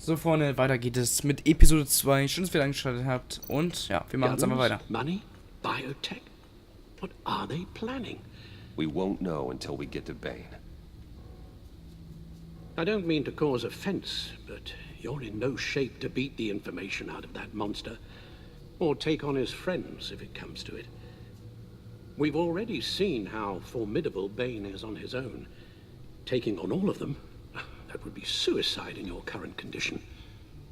So, Freunde, weiter geht es mit Episode 2. Schön, dass ihr eingeschaltet habt. Und ja, wir machen jetzt einfach weiter. Money? Biotech? What are they planning? We won't know until we get to Bane. I don't mean to cause offense, but you're in no shape to beat the information out of that monster, or take on his friends if it comes to it. We've already seen how formidable Bane is on his own. Taking on all of them, that would be suicide in your current condition.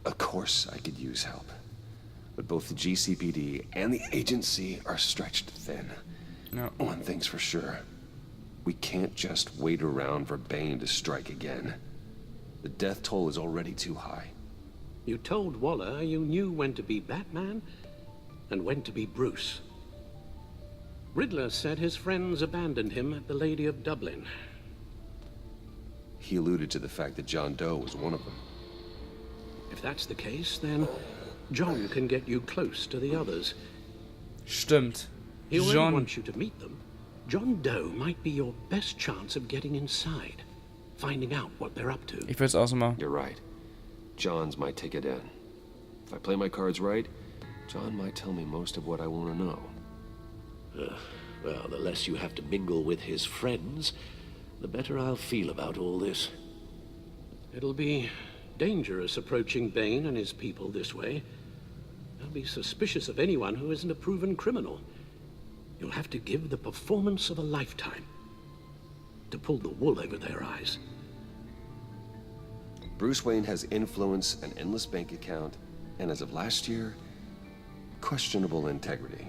Of course I could use help. But both the GCPD and the agency are stretched thin. No. One thing's for sure. We can't just wait around for Bane to strike again. The death toll is already too high. You told Waller you knew when to be Batman and when to be Bruce. Riddler said his friends abandoned him at the Lady of Dublin. He alluded to the fact that John Doe was one of them. If that's the case, then John can get you close to the others. Stimmt. He already John. wants you to meet them. John Doe might be your best chance of getting inside, finding out what they're up to. Ich will es auch so machen. You're right. John's my ticket in. If I play my cards right, John might tell me most of what I want to know. Well, the less you have to mingle with his friends, the better I'll feel about all this. It'll be dangerous approaching Bane and his people this way. They'll be suspicious of anyone who isn't a proven criminal. You'll have to give the performance of a lifetime to pull the wool over their eyes. Bruce Wayne has influence, an endless bank account, and as of last year, questionable integrity.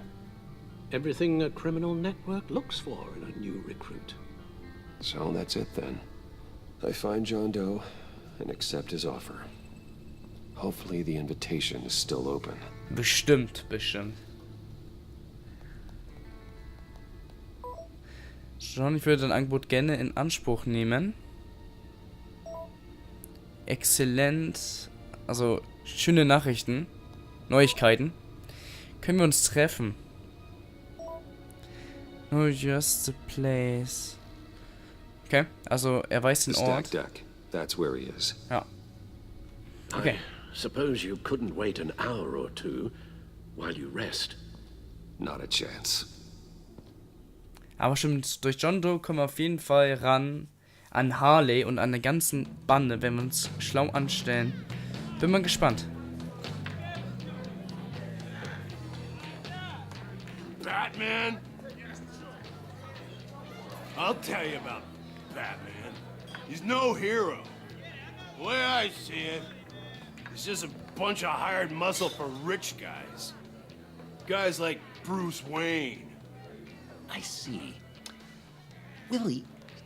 Everything a criminal network looks for in a new recruit. So that's it then. I find John Doe and accept his offer. Hopefully the invitation is still open. Bestimmt, bestimmt. John, ich würde dein Angebot gerne in Anspruch nehmen. Exzellent. Also, schöne Nachrichten. Neuigkeiten. Können wir uns treffen? No, just the place. Okay, also er weiß den The Ort. stack deck. That's where he is. Ja. Okay. I suppose you couldn't wait an hour or two while you rest. Not a chance. Aber stimmt, durch John Doe kommen wir auf jeden Fall ran an Harley und an der ganzen Bande, wenn wir uns schlau anstellen. Bin mal gespannt. Batman? I'll tell you about Batman. He's no hero. The way I see it, he's just a bunch of hired muscle for rich guys. Guys like Bruce Wayne. I see. Willie,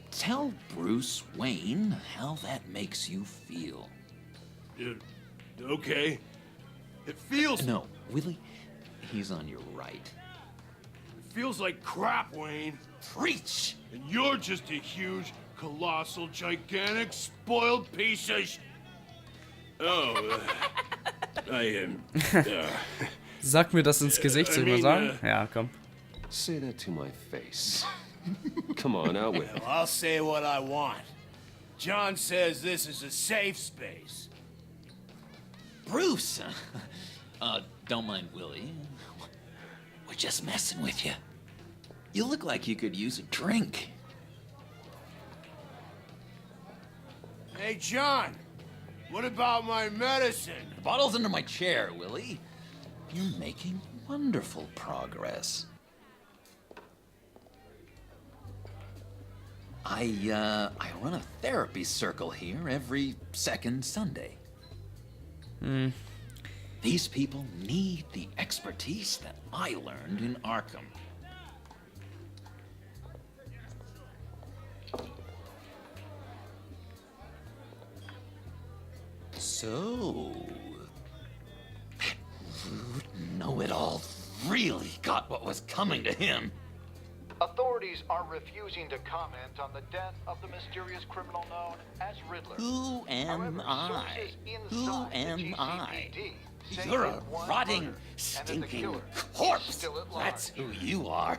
tell Bruce Wayne how that makes you feel. Okay. It feels No, Willie, he's on your right. like crap, Wayne. Preach! And you're just a huge, colossal, gigantic, spoiled piece of Oh, I am. Sag mir das ins Gesicht, soll ich mal sagen? Ja, komm. Say that to my face. Come on, out with it. I'll say what I want. John says this is a safe space. Bruce! Don't mind Willie. We're just messing with you. You look like you could use a drink. Hey, John, what about my medicine? The bottle's under my chair, Willie. You're making wonderful progress. I run a therapy circle here every second Sunday. These people need the expertise that I learned in Arkham. So, that rude know-it-all really got what was coming to him. Authorities are refusing to comment on the death of the mysterious criminal known as Riddler. Who am However, I? sources Who inside the am I? GCPD say You're a it was rotting, murdered, and that the stinking killer is corpse. still at large. That's who you are.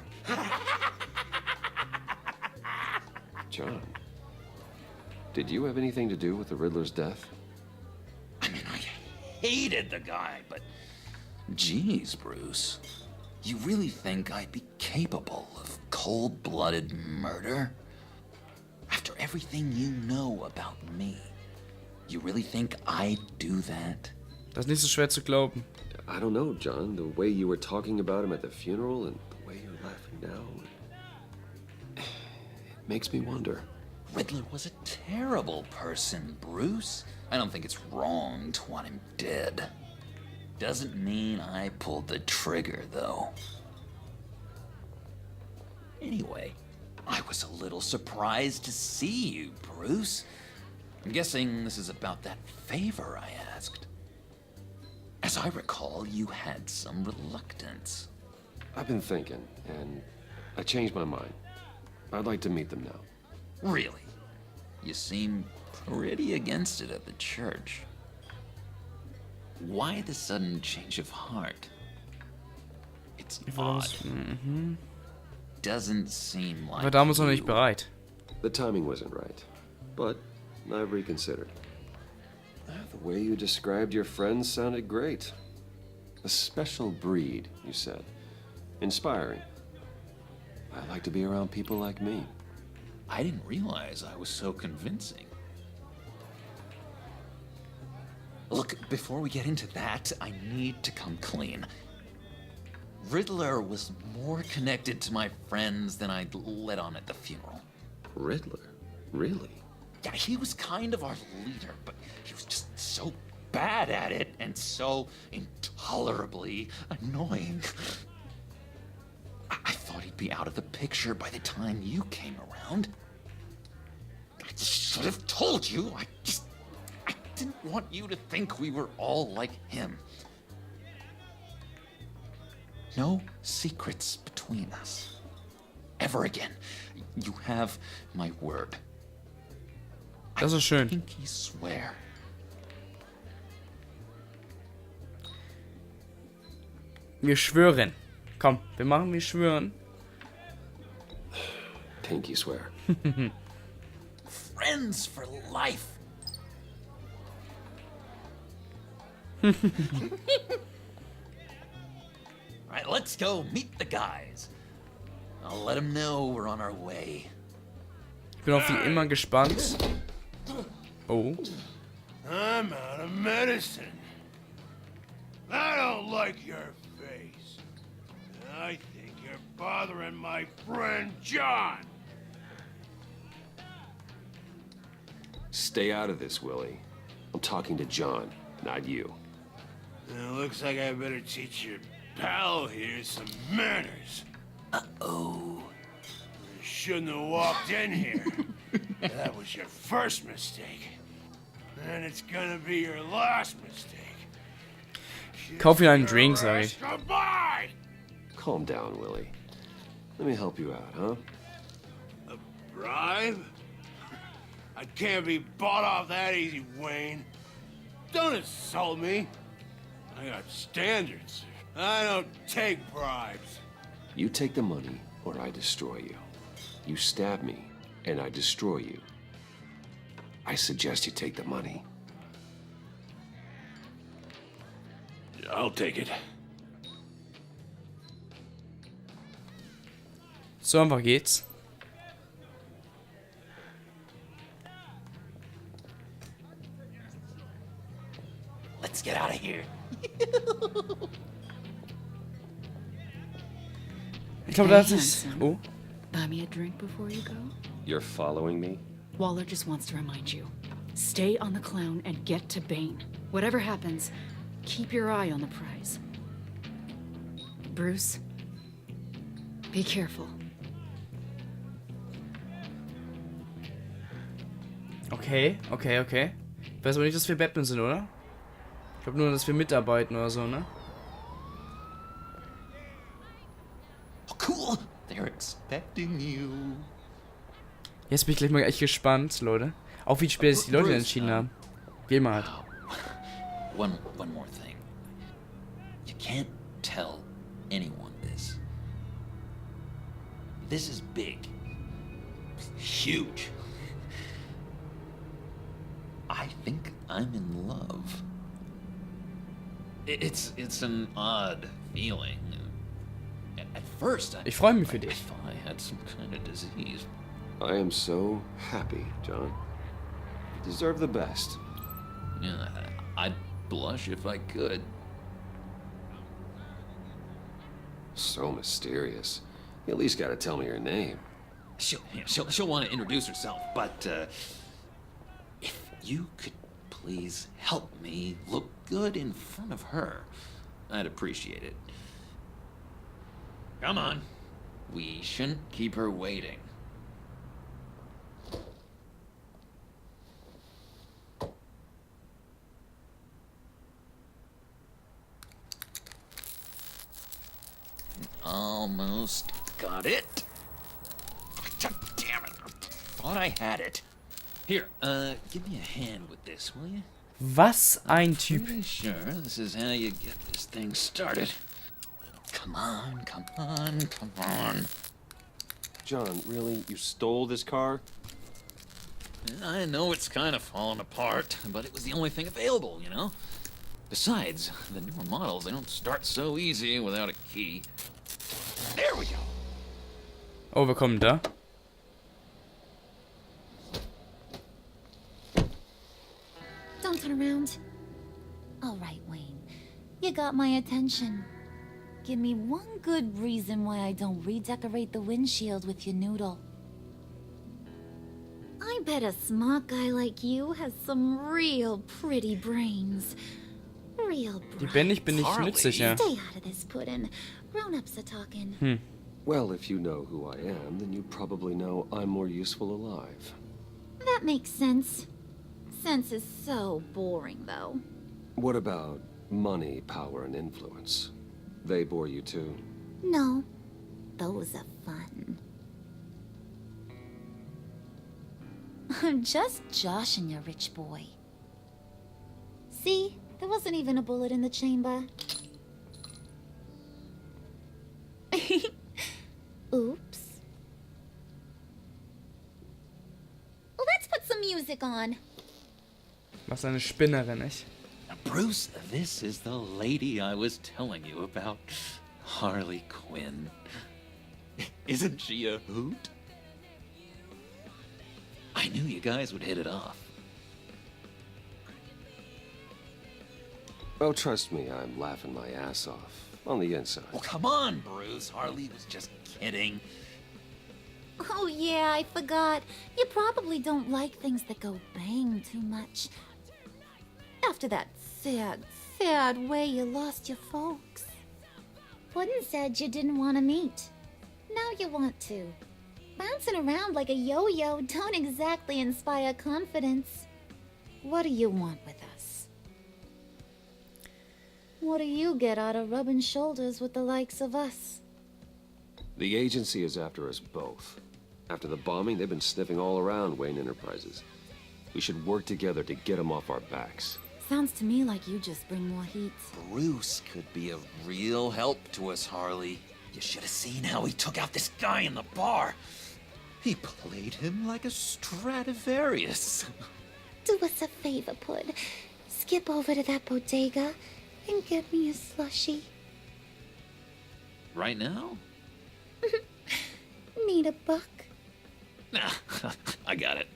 John, did you have anything to do with the Riddler's death? I mean, I hated the guy, but geez, Bruce, you really think I'd be capable of cold-blooded murder? After everything you know about me, you really think I'd do that? Das ist nicht so schwer zu glauben. I don't know, John. The way you were talking about him at the funeral and the way you're laughing now, it makes me wonder. Riddler was a terrible person, Bruce. I don't think it's wrong to want him dead. Doesn't mean I pulled the trigger, though. Anyway, I was a little surprised to see you, Bruce. I'm guessing this is about that favor I asked. As I recall, you had some reluctance. I've been thinking, and I changed my mind. I'd like to meet them now. Really? You seem pretty against it at the church. Why the sudden change of heart? It's odd. Doesn't seem like War damals noch you. nicht bereit. The timing wasn't right, but I've reconsidered. The way you described your friends sounded great. A special breed, you said. Inspiring. I'd like to be around people like me. I didn't realize I was so convincing. Look, before we get into that, I need to come clean. Riddler was more connected to my friends than I'd let on at the funeral. Riddler? Really? Yeah, he was kind of our leader, but he was just so bad at it and so intolerably annoying. I thought he'd be out of the picture by the time you came around. I just should have told you. I didn't want you to think we were all like him. No secrets between us. Ever again. You have my word. Das ist schön. I pinky swear. Wir schwören. Komm, wir schwören. Pinky swear. Friends for life. Alright, let's go meet the guys. I'll let them know we're on our way. Ich bin auf wie immer gespannt. Oh. I'm out of medicine. I don't like your face. I think you're bothering my friend John. Stay out of this, Willie. I'm talking to John, not you. It looks like I better teach your pal here some manners. Uh-oh. You shouldn't have walked in here. That was your first mistake. And it's gonna be your last mistake. Kauf mir einen Drink, sag ich. Goodbye! Calm down, Willie. Let me help you out, huh? A bribe? I can't be bought off that easy, Wayne. Don't insult me. I got standards. I don't take bribes. You take the money, or I destroy you. You stab me, and I destroy you. I suggest you take the money. I'll take it. So einfach geht's. Let's get out of here. Ich glaube, das ist... Oh. Buy me a drink before you go? You're following me? Waller just wants to remind you. Stay on the clown and get to Bane. Whatever happens, keep your eye on the prize. Bruce, be careful. Okay. Ich weiß aber nicht, dass wir Batman sind, oder? Ich glaube nur, dass wir mitarbeiten oder so, ne? Oh, cool. They're expecting you. Jetzt bin ich gleich mal echt gespannt, Leute. Auch wie spät sich die Leute entschieden haben. Geh mal halt. One more thing. You can't tell anyone this. This is big. Huge. I think I'm in love. It's an odd feeling. At first, Ich freue mich für I dich. thought I had some kind of disease. I am so happy, John. You deserve the best. Yeah, I'd blush if I could. So mysterious. You at least gotta tell me your name. She'll want to introduce herself, but if you could please help me look good in front of her, I'd appreciate it. Come on. We shouldn't keep her waiting. Almost got it. Damn it. Thought I had it. Here, give me a hand with this, will you? Was ein Typ. Pretty sure this is how you get this thing started. Come on, come on, come on. John, really? You stole this car? I know it's kind of falling apart, but it was the only thing available, you know? Besides, the newer models, they don't start so easy without a key. There we go. Oh, wir kommen da. Don't turn around. All right, Wayne. You got my attention. Give me one good reason why I don't redecorate the windshield with your noodle. I bet a smart guy like you has some real pretty brains. Real Die bright. bin ich Harley. nützlich, ja. Stay out of this, Puddin'. Grown-ups are talking. Well, if you know who I am, then you probably know I'm more useful alive. That makes sense. Sense is so boring, though. What about money, power, and influence? They bore you too? No, those are fun. I'm just joshing you, rich boy. See, there wasn't even a bullet in the chamber. Oops. Let's put some music on. Was eine Spinnerin, ich. Bruce, this is the lady I was telling you about. Harley Quinn. Isn't she a hoot? I knew you guys would hit it off. Oh, trust me, I'm laughing my ass off. On the inside. Well, come on, Bruce. Harley was just kidding. Oh yeah, I forgot. You probably don't like things that go bang too much. After that sad, sad way you lost your folks. Puddin' said you didn't want to meet. Now you want to. Bouncing around like a yo-yo don't exactly inspire confidence. What do you want with us? What do you get out of rubbing shoulders with the likes of us? The agency is after us both. After the bombing, they've been sniffing all around Wayne Enterprises. We should work together to get them off our backs. Sounds to me like you just bring more heat. Bruce could be a real help to us, Harley. You should have seen how he took out this guy in the bar. He played him like a Stradivarius. Do us a favor, Pud. Skip over to that bodega and get me a slushie. Right now? Need a buck? Nah, I got it.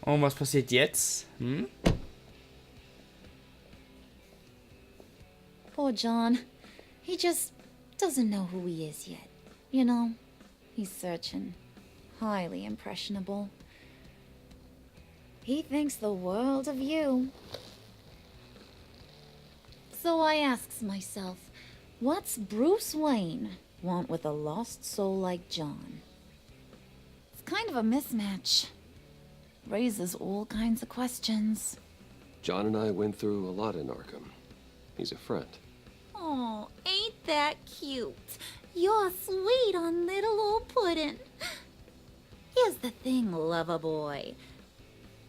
Und was passiert jetzt? Poor John. He just doesn't know who he is yet. You know, he's searching. Highly impressionable. He thinks the world of you. So I asks myself, what's Bruce Wayne want with a lost soul like John? It's kind of a mismatch. Raises all kinds of questions. John and I went through a lot in Arkham. He's a friend. Oh, ain't that cute? You're sweet on little old Puddin'. Here's the thing, lover boy.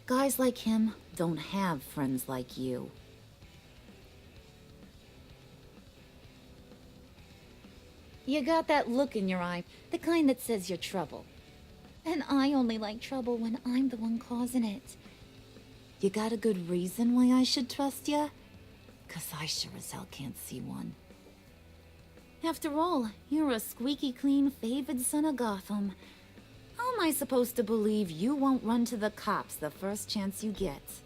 Guys like him don't have friends like you. You got that look in your eye, the kind that says you're trouble. And I only like trouble when I'm the one causing it. You got a good reason why I should trust you? 'Cause I sure as hell can't see one. After all, you're a squeaky clean favored son of Gotham. How am I supposed to believe you won't run to the cops the first chance you get?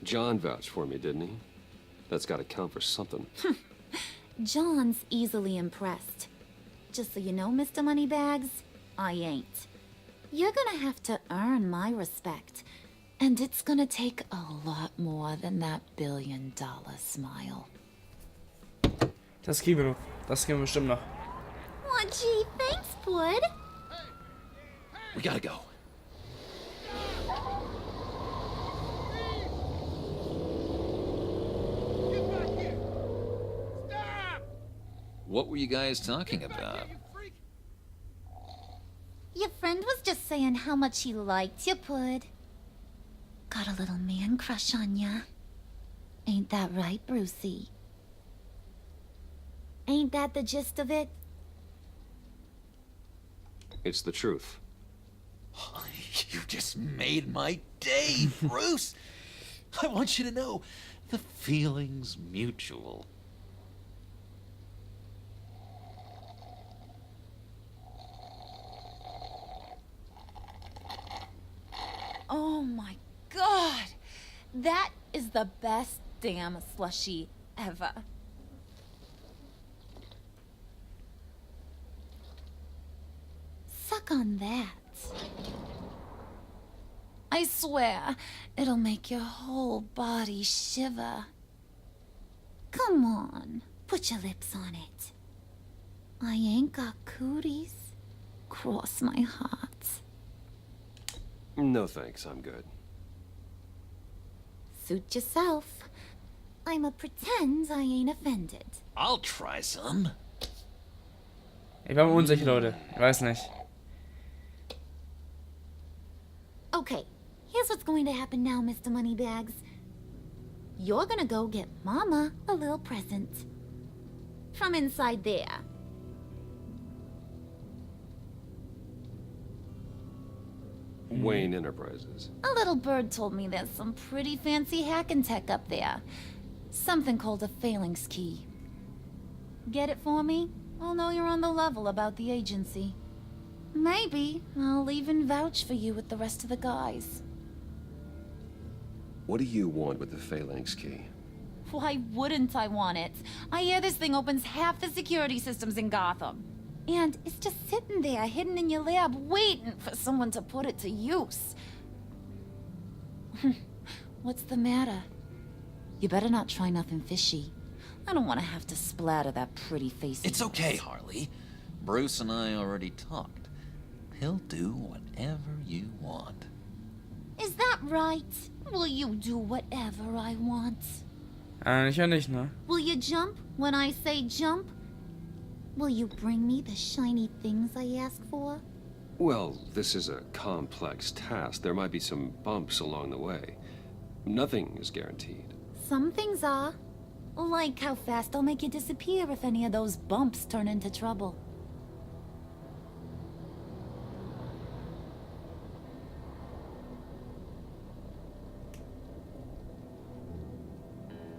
John vouched for me, didn't he? That's gotta count for something. John's easily impressed. Just so you know, Mr. Moneybags, I ain't. You're gonna have to earn my respect. And it's gonna take a lot more than that $1 billion smile. Das kriegen wir noch. Das kriegen wir bestimmt noch. Oh, gee, thanks, bud. We gotta go. What were you guys talking about? Your friend was just saying how much he liked you, bud. Got a little man crush on ya. Ain't that right, Brucey? Ain't that the gist of it? It's the truth. You just made my day, Bruce. I want you to know the feeling's mutual. Oh my god! That is the best damn slushie ever. Suck on that. I swear, it'll make your whole body shiver. Come on, put your lips on it. I ain't got cooties. Cross my heart. No thanks, I'm good. Suit yourself. I'ma pretend I ain't offended. I'll try some. Ich war mir unsicher, Leute. Ich weiß nicht. Okay, here's what's going to happen now, Mr. Moneybags. You're gonna go get Mama a little present. From inside there. Wayne Enterprises. A little bird told me there's some pretty fancy hacking tech up there. Something called a phalanx key. Get it for me? I'll know you're on the level about the agency. Maybe I'll even vouch for you with the rest of the guys. What do you want with the phalanx key? Why wouldn't I want it? I hear this thing opens half the security systems in Gotham. And it's just sitting there, hidden in your lab, waiting for someone to put it to use. What's the matter? You better not try nothing fishy. I don't want to have to splatter that pretty face. It's okay, Harley. Bruce and I already talked. He'll do whatever you want. Is that right? Will you do whatever I want? Eigentlich ja nicht, ne? Will you jump when I say jump? Will you bring me the shiny things I ask for? Well, this is a complex task. There might be some bumps along the way. Nothing is guaranteed. Some things are. Like how fast I'll make you disappear if any of those bumps turn into trouble.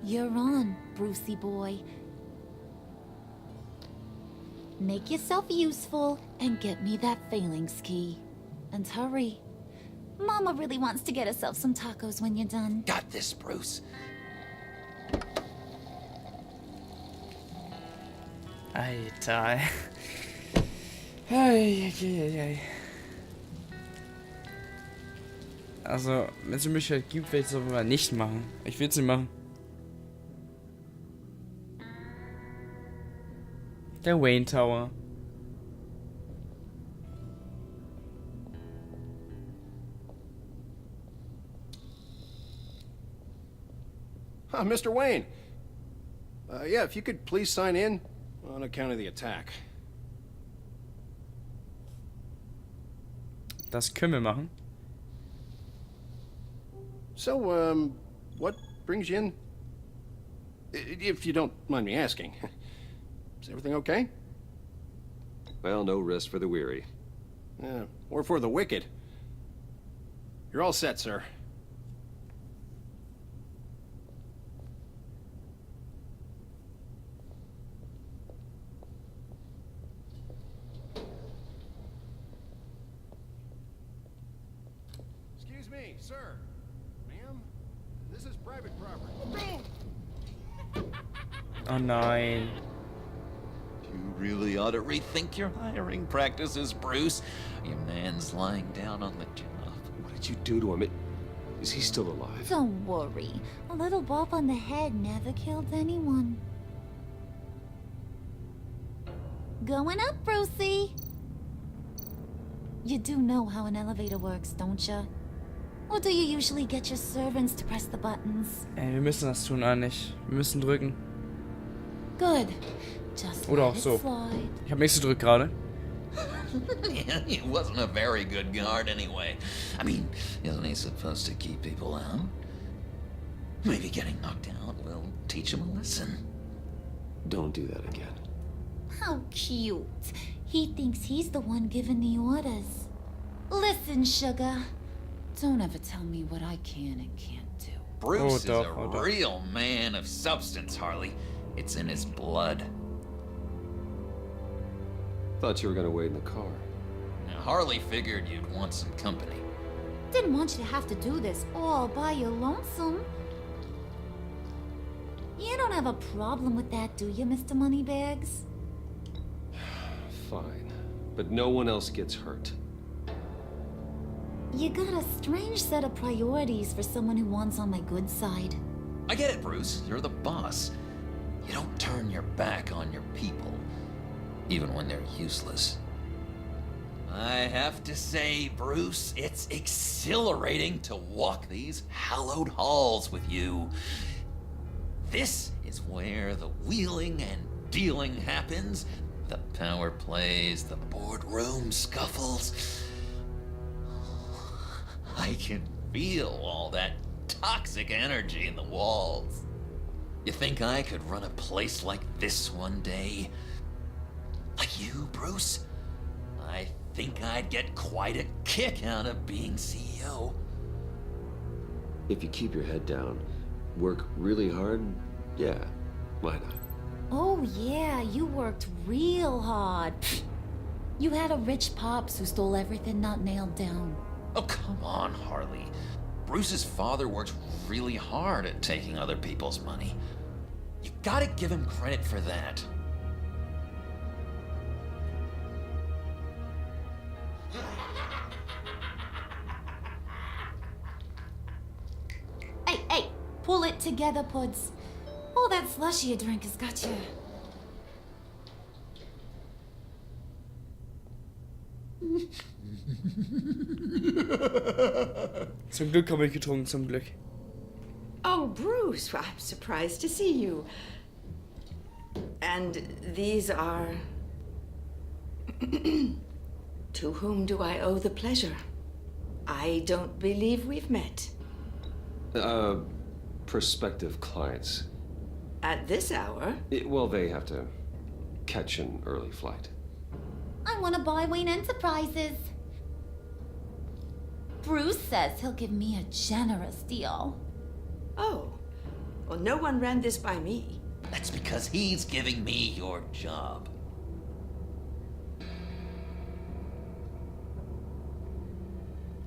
You're on, Brucey boy. Make yourself useful and get me that phalanx key. And hurry. Mama really wants to get herself some tacos when you're done. Got this, Bruce. Alter. Hey. Also, wenn es die Möglichkeit gibt, werde ich es aber nicht machen. Ich will es nicht machen. Der Wayne Tower. Mr. Wayne. Yeah, if you could please sign in on account of the attack. Das können wir machen. So, what brings you in? If you don't mind me asking. Is everything okay? Well, no rest for the weary. Or for the wicked. You're all set, sir. Sir, ma'am, this is private property. Oh nein. You really ought to rethink your hiring practices, Bruce. Your man's lying down on the job. What did you do to him? Is he still alive? Don't worry. A little bump on the head never killed anyone. Going up, Brucey. You do know how an elevator works, don't you? Or do you usually get your servants to press the buttons? Ey, wir müssen das tun, eigentlich. Wir müssen drücken. Good. Just Oder let auch it so. slide. Ich habe nichts gedrückt gerade. He wasn't a very good guard anyway. I mean, isn't he supposed to keep people out? Maybe getting knocked out will teach him a lesson. Don't do that again. How cute. He thinks he's the one giving the orders. Listen, sugar. Don't ever tell me what I can and can't do. Bruce is doch, a doch. real man of substance, Harley. It's in his blood. Thought you were gonna wait in the car. Now, Harley figured you'd want some company. Didn't want you to have to do this all by your lonesome. You don't have a problem with that, do you, Mr. Moneybags? Fine. But no one else gets hurt. You got a strange set of priorities for someone who wants on my good side. I get it, Bruce. You're the boss. You don't turn your back on your people, even when they're useless. I have to say, Bruce, it's exhilarating to walk these hallowed halls with you. This is where the wheeling and dealing happens, the power plays, the boardroom scuffles. I can feel all that toxic energy in the walls. You think I could run a place like this one day? Like you, Bruce? I think I'd get quite a kick out of being CEO. If you keep your head down, work really hard, yeah, why not? Oh yeah, you worked real hard. You had a rich pops who stole everything not nailed down. Oh, come on, Harley. Bruce's father works really hard at taking other people's money. You gotta give him credit for that. Hey, pull it together, Puds. All that slushy you drink has got you. Zum Glück habe ich getrunken, zum Glück. Oh, Bruce, well, I'm surprised to see you. And these are... To whom do I owe the pleasure? I don't believe we've met. Prospective clients. At this hour? Well, they have to catch an early flight. I want to buy Wayne Enterprises. Bruce says he'll give me a generous deal. Oh, well, no one ran this by me. That's because he's giving me your job.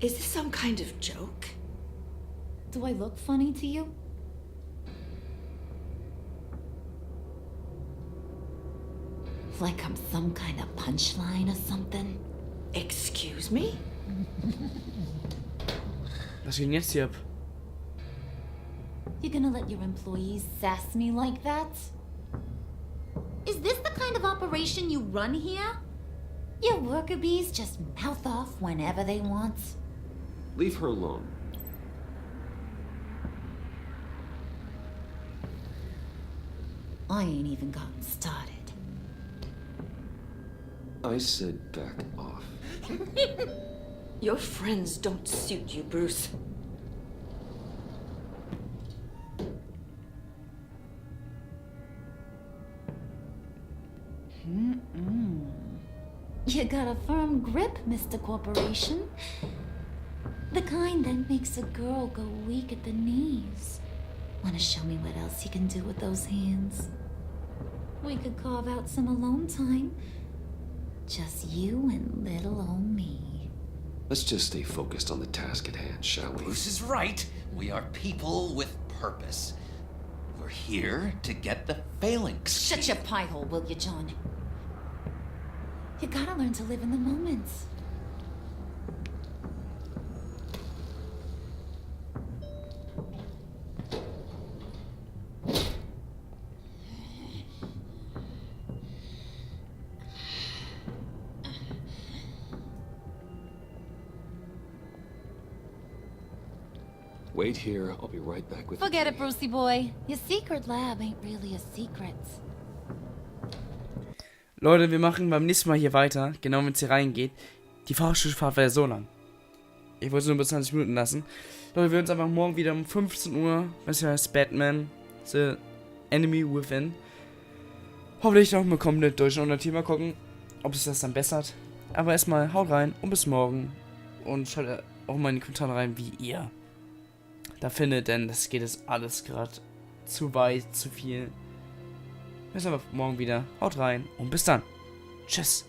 Is this some kind of joke? Do I look funny to you? Like I'm some kind of punchline or something? Excuse me? Was geht denn jetzt hier ab? You gonna let your employees sass me like that? Is this the kind of operation you run here? Your worker bees just mouth off whenever they want. Leave her alone. I ain't even gotten started. I said back off. Your friends don't suit you, Bruce. You got a firm grip, Mr. Corporation. The kind that makes a girl go weak at the knees. Wanna show me what else you can do with those hands? We could carve out some alone time. Just you and little old me. Let's just stay focused on the task at hand, shall we? Bruce is right. We are people with purpose. We're here to get the phalanx. Shut your pie hole, will you, John? You gotta learn to live in the moments. Wait here. I'll be right back with Forget the it, Brucey boy. Your secret lab ain't really a secret. Leute, wir machen beim nächsten Mal hier weiter, genau wenn es hier reingeht. Die Fahrstuhlfahrt war ja so lang. Ich wollte es nur bis 20 Minuten lassen. Leute, wir sehen uns einfach morgen wieder um 15 Uhr. Das heißt Batman, The Enemy Within. Hoffentlich noch mal komplett durch und Thema gucken, ob es das dann bessert. Aber erstmal haut rein und bis morgen. Und schaut auch mal in die Kommentare rein, wie ihr da findet, denn das geht jetzt alles gerade zu weit, zu viel. Wir sehen uns morgen wieder. Haut rein und bis dann. Tschüss.